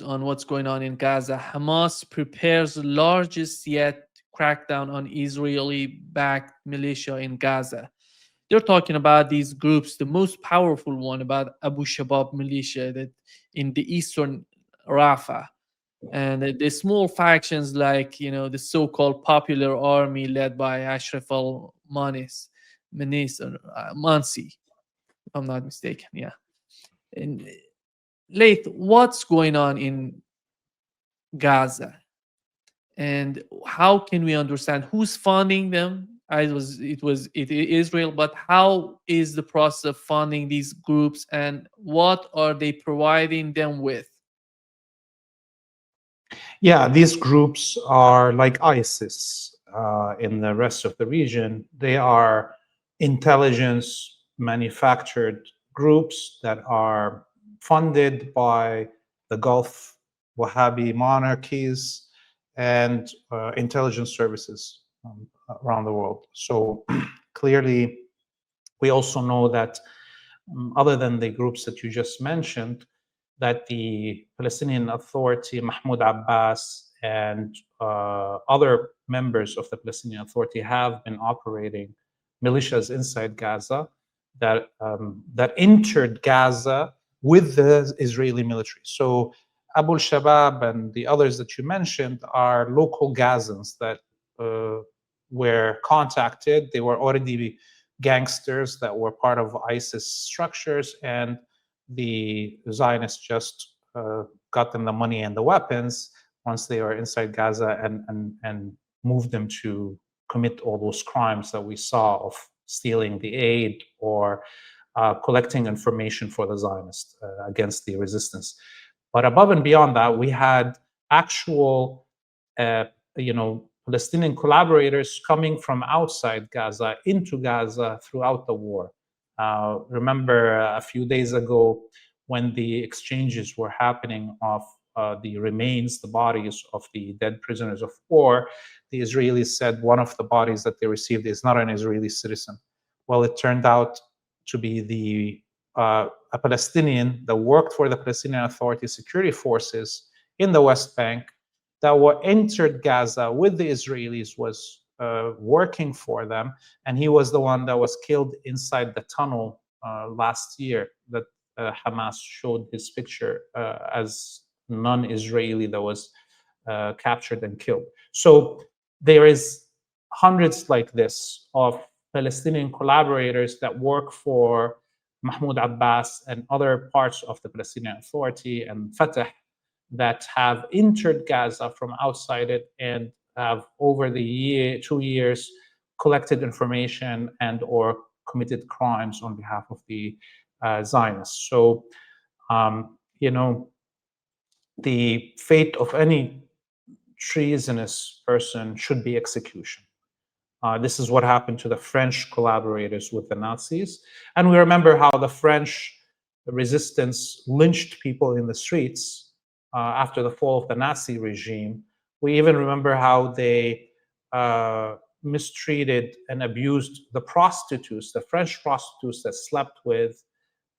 on what's going on in Gaza. Hamas prepares largest yet crackdown on Israeli-backed militia in Gaza. They're talking about these groups. The most powerful one about Abu Shabab militia that in the eastern Rafah, and the small factions like the so-called Popular Army led by Ashraf al-Manis or Mansi, if I'm not mistaken. Yeah. And Laith, what's going on in Gaza, and how can we understand who's funding them? Israel, but how is the process of funding these groups, and what are they providing them with? Yeah, these groups are like ISIS in the rest of the region. They are intelligence manufactured groups that are funded by the Gulf Wahhabi monarchies and intelligence services around the world. So clearly, we also know that other than the groups that you just mentioned, that the Palestinian Authority, Mahmoud Abbas, and other members of the Palestinian Authority have been operating militias inside Gaza that entered Gaza with the Israeli military. So Abu Shabab and the others that you mentioned are local Gazans that were contacted. They were already gangsters that were part of ISIS structures, and the Zionists just got them the money and the weapons once they were inside Gaza, and moved them to commit all those crimes that we saw of stealing the aid or collecting information for the Zionists against the resistance. But above and beyond that, we had actual, Palestinian collaborators coming from outside Gaza into Gaza throughout the war. Remember a few days ago when the exchanges were happening of the remains, the bodies of the dead prisoners of war, the Israelis said one of the bodies that they received is not an Israeli citizen. Well, it turned out to be a Palestinian that worked for the Palestinian Authority security forces in the West Bank that were entered Gaza with the Israelis, was working for them, and he was the one that was killed inside the tunnel last year that Hamas showed his picture as non-Israeli that was captured and killed. So there is hundreds like this of Palestinian collaborators that work for Mahmoud Abbas and other parts of the Palestinian Authority and Fatah that have entered Gaza from outside it and have over the 2 years collected information and or committed crimes on behalf of the Zionists. So, the fate of any treasonous person should be execution. This is what happened to the French collaborators with the Nazis. And we remember how the French resistance lynched people in the streets after the fall of the Nazi regime. We even remember how they mistreated and abused the prostitutes, the French prostitutes that slept with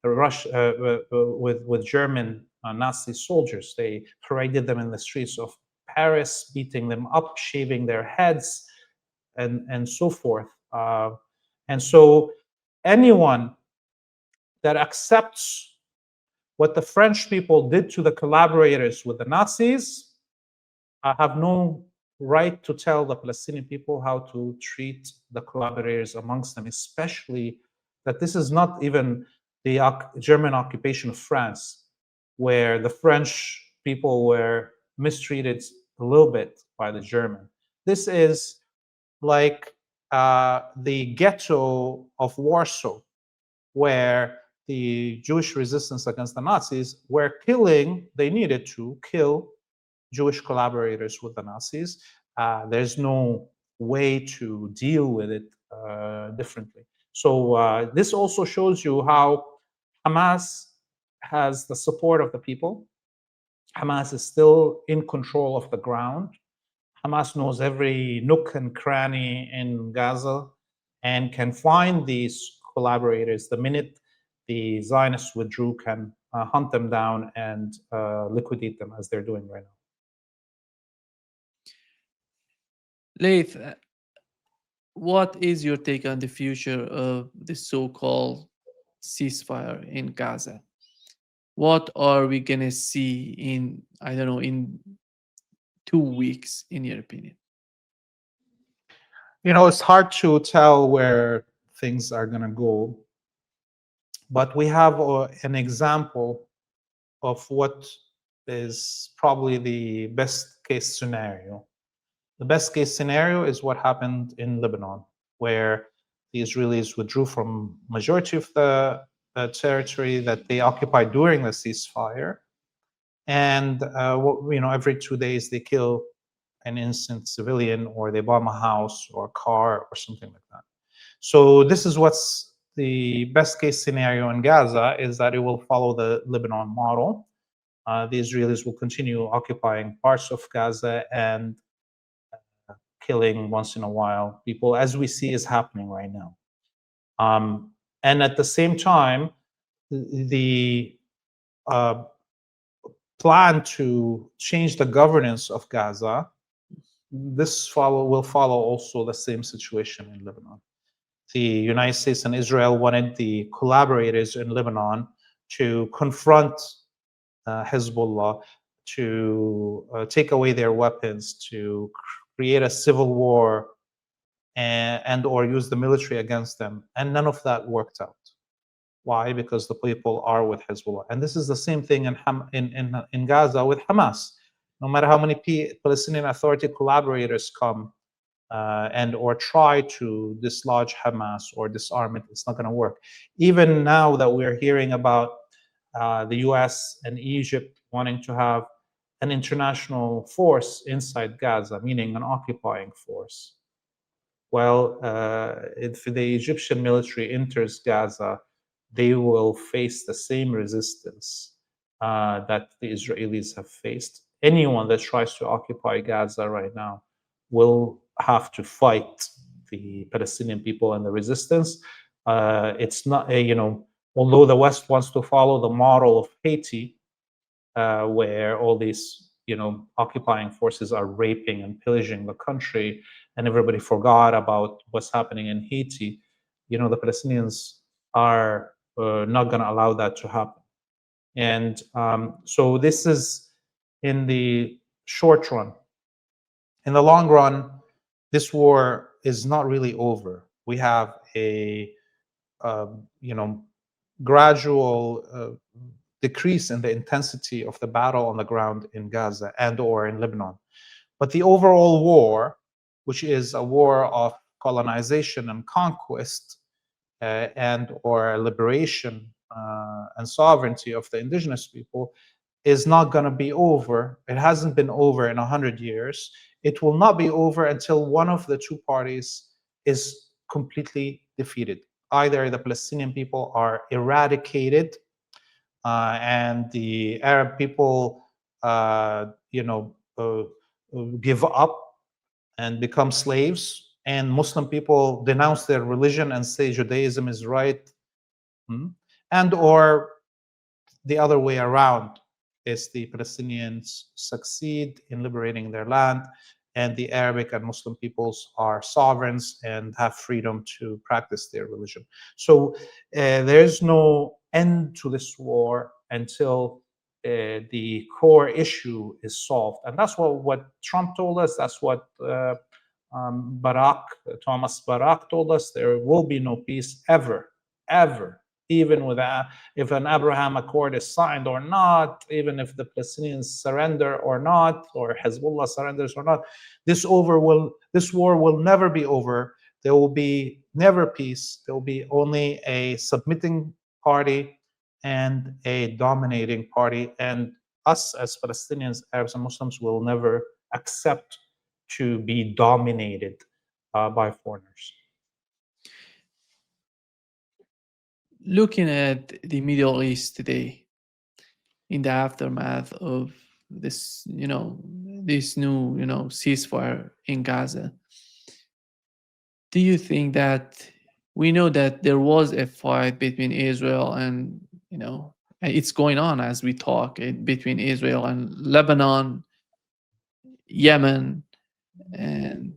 with German Nazi soldiers. They paraded them in the streets of Paris, beating them up, shaving their heads, and so forth. And so anyone that accepts what the French people did to the collaborators with the Nazis have no right to tell the Palestinian people how to treat the collaborators amongst them, especially that this is not even the German occupation of France, where the French people were mistreated a little bit by the German. This is like the ghetto of Warsaw, where the Jewish resistance against the Nazis were killing, they needed to kill Jewish collaborators with the Nazis. There's no way to deal with it differently. So this also shows you how Hamas has the support of the people. Hamas is still in control of the ground. Hamas knows every nook and cranny in Gaza and can find these collaborators the minute the Zionists withdrew, can hunt them down and liquidate them as they're doing right now. Laith, what is your take on the future of the so-called ceasefire in Gaza? What are we gonna see in, I don't know, in 2 weeks, in your opinion? It's hard to tell where things are going to go, but we have an example of what is probably the best case scenario. The best case scenario is what happened in Lebanon, where the Israelis withdrew from majority of the territory that they occupied during the ceasefire, and every 2 days they kill an innocent civilian, or they bomb a house or a car or something like that. So this is what's the best case scenario in Gaza, is that it will follow the Lebanon model. The Israelis will continue occupying parts of Gaza and killing once in a while people, as we see is happening right now. And at the same time, the plan to change the governance of Gaza, will follow also the same situation in Lebanon. The United States and Israel wanted the collaborators in Lebanon to confront Hezbollah, to take away their weapons, to create a civil war, and or use the military against them. And none of that worked out. Why? Because the people are with Hezbollah. And this is the same thing in Gaza with Hamas. No matter how many Palestinian Authority collaborators come and or try to dislodge Hamas or disarm it, it's not going to work. Even now that we're hearing about the US and Egypt wanting to have an international force inside Gaza, meaning an occupying force. Well, if the Egyptian military enters Gaza, they will face the same resistance that the Israelis have faced. Anyone that tries to occupy Gaza right now will have to fight the Palestinian people and the resistance. It's not, although the West wants to follow the model of Haiti, where all these, occupying forces are raping and pillaging the country, and everybody forgot about what's happening in Haiti. The Palestinians are not going to allow that to happen. And so this is in the short run. In the long run, this war is not really over. We have a gradual decrease in the intensity of the battle on the ground in Gaza and or in Lebanon. But the overall war, which is a war of colonization and conquest and or liberation and sovereignty of the indigenous people, is not going to be over. It hasn't been over in 100 years. It will not be over until one of the two parties is completely defeated. Either the Palestinian people are eradicated and the Arab people, give up and become slaves, and Muslim people denounce their religion and say Judaism is right, and or the other way around, is the Palestinians succeed in liberating their land, and the Arabic and Muslim peoples are sovereigns and have freedom to practice their religion. So there's no end to this war until the core issue is solved. And that's what Trump told us. That's what Thomas Barak told us. There will be no peace ever, ever. Even with if an Abraham Accord is signed or not, even if the Palestinians surrender or not, or Hezbollah surrenders or not, this war will never be over. There will be never peace. There will be only a submitting party and a dominating party. And us as Palestinians, Arabs, and Muslims will never accept to be dominated by foreigners. Looking at the Middle East today, in the aftermath of this, this new, ceasefire in Gaza, do you think that we know that there was a fight between Israel and, It's going on as we talk between Israel and Lebanon, Yemen, and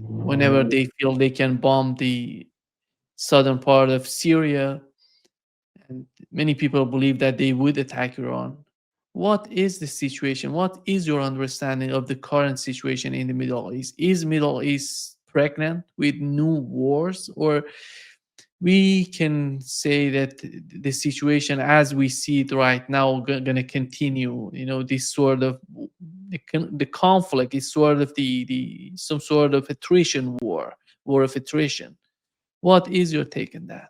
whenever they feel they can bomb the southern part of Syria, and many people believe that they would attack Iran. What is the situation? What is your understanding of the current situation in the Middle East? Is Middle East pregnant with new wars, or we can say that the situation as we see it right now going to continue? This sort of the conflict is sort of the some sort of attrition war of attrition. What is your take on that?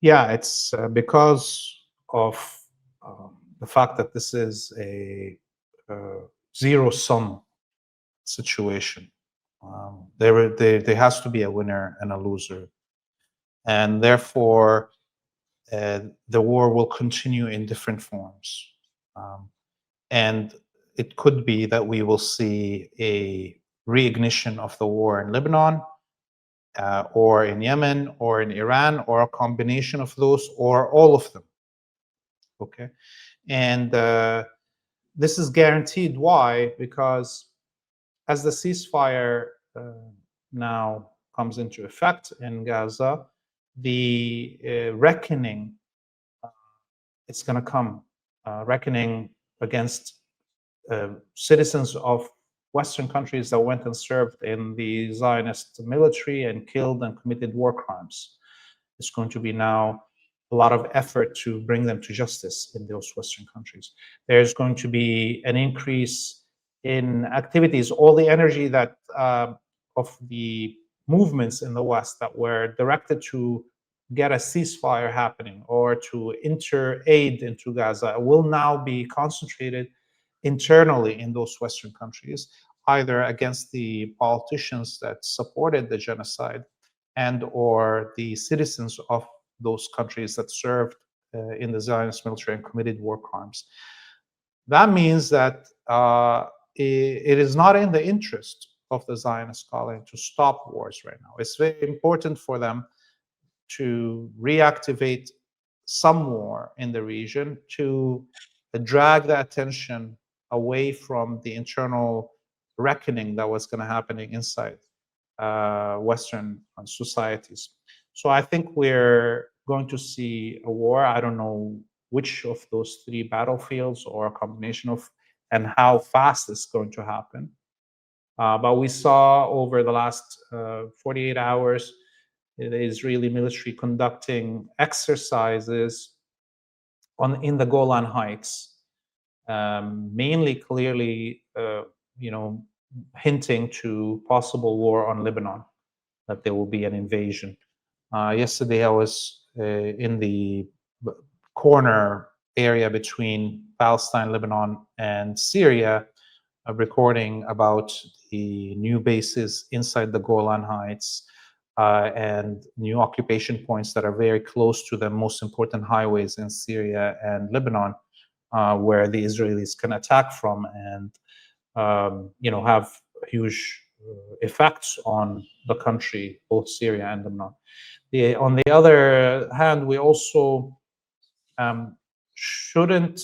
Yeah, it's because of the fact that this is a zero-sum situation. There has to be a winner and a loser, and therefore the war will continue in different forms. And it could be that we will see a reignition of the war in Lebanon, or in Yemen, or in Iran, or a combination of those, or all of them. Okay, and this is guaranteed. Why? Because as the ceasefire now comes into effect in Gaza, the reckoning it's going to come, reckoning against citizens of Western countries that went and served in the Zionist military and killed and committed war crimes. It's going to be now a lot of effort to bring them to justice in those Western countries. There's going to be an increase in activities, all the energy that of the movements in the West that were directed to get a ceasefire happening or to enter aid into Gaza will now be concentrated internally in those Western countries, either against the politicians that supported the genocide and or the citizens of those countries that served in the Zionist military and committed war crimes. That means that it is not in the interest of the Zionist calling to stop wars right now. It's very important for them to reactivate some war in the region, to drag the attention away from the internal reckoning that was going to happen inside Western societies. So I think we're going to see a war. I don't know which of those three battlefields or a combination of, and how fast it's going to happen. But we saw over the last 48 hours, the Israeli military conducting exercises in the Golan Heights, mainly clearly, hinting to possible war on Lebanon, that there will be an invasion. Yesterday, I was in the corner area between Palestine, Lebanon, and Syria, recording about the new bases inside the Golan Heights and new occupation points that are very close to the most important highways in Syria and Lebanon, where the Israelis can attack from and have huge effects on the country, both Syria and Lebanon. On the other hand, we also shouldn't,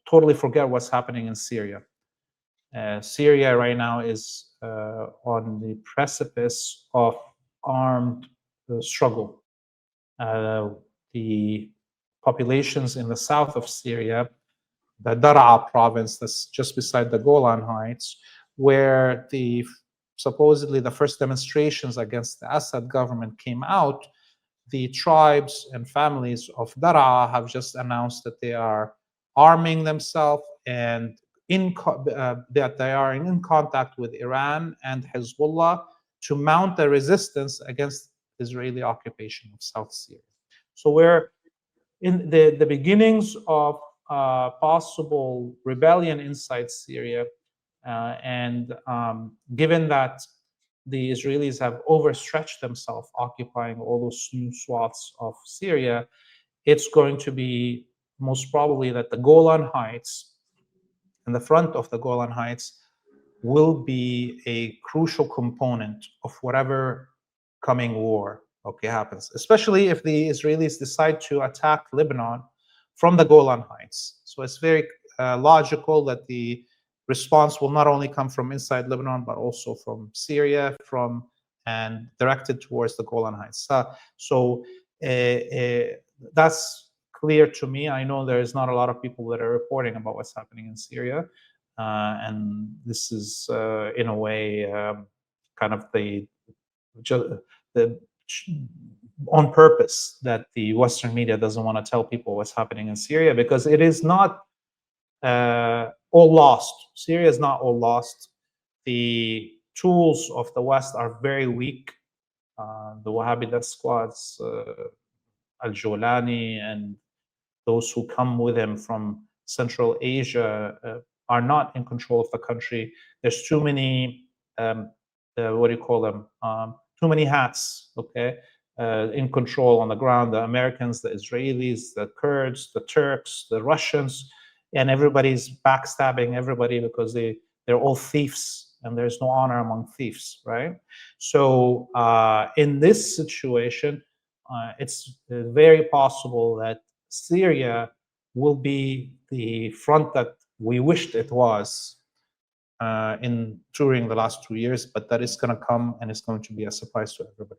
totally forget what's happening in Syria. Syria right now is on the precipice of armed struggle. The populations in the south of Syria, the Daraa province that's just beside the Golan Heights, where supposedly the first demonstrations against the Assad government came out, the tribes and families of Daraa have just announced that they are arming themselves and that they are in contact with Iran and Hezbollah to mount a resistance against Israeli occupation of South Syria. So we're in the beginnings of possible rebellion inside Syria, and given that the Israelis have overstretched themselves occupying all those new swaths of Syria, it's going to be most probably that the Golan Heights and the front of the Golan Heights will be a crucial component of whatever coming war okay, happens, especially if the Israelis decide to attack Lebanon from the Golan Heights. So it's very logical that the response will not only come from inside Lebanon, but also from Syria, and directed towards the Golan Heights. So that's clear to me. I know there is not a lot of people that are reporting about what's happening in Syria, and this is in a way kind of the on purpose that the Western media doesn't want to tell people what's happening in Syria, because it is not all lost. Syria is not all lost. The tools of the West are very weak. The Wahhabi death squads, Al-Jolani, and those who come with him from Central Asia are not in control of the country. There's too many, what do you call them? Too many hats, okay, in control on the ground. The Americans, the Israelis, the Kurds, the Turks, the Russians, and everybody's backstabbing everybody because they're all thieves, and there's no honor among thieves, right? So in this situation, it's very possible that Syria will be the front that we wished it was during the last 2 years, but that is going to come, and it's going to be a surprise to everybody.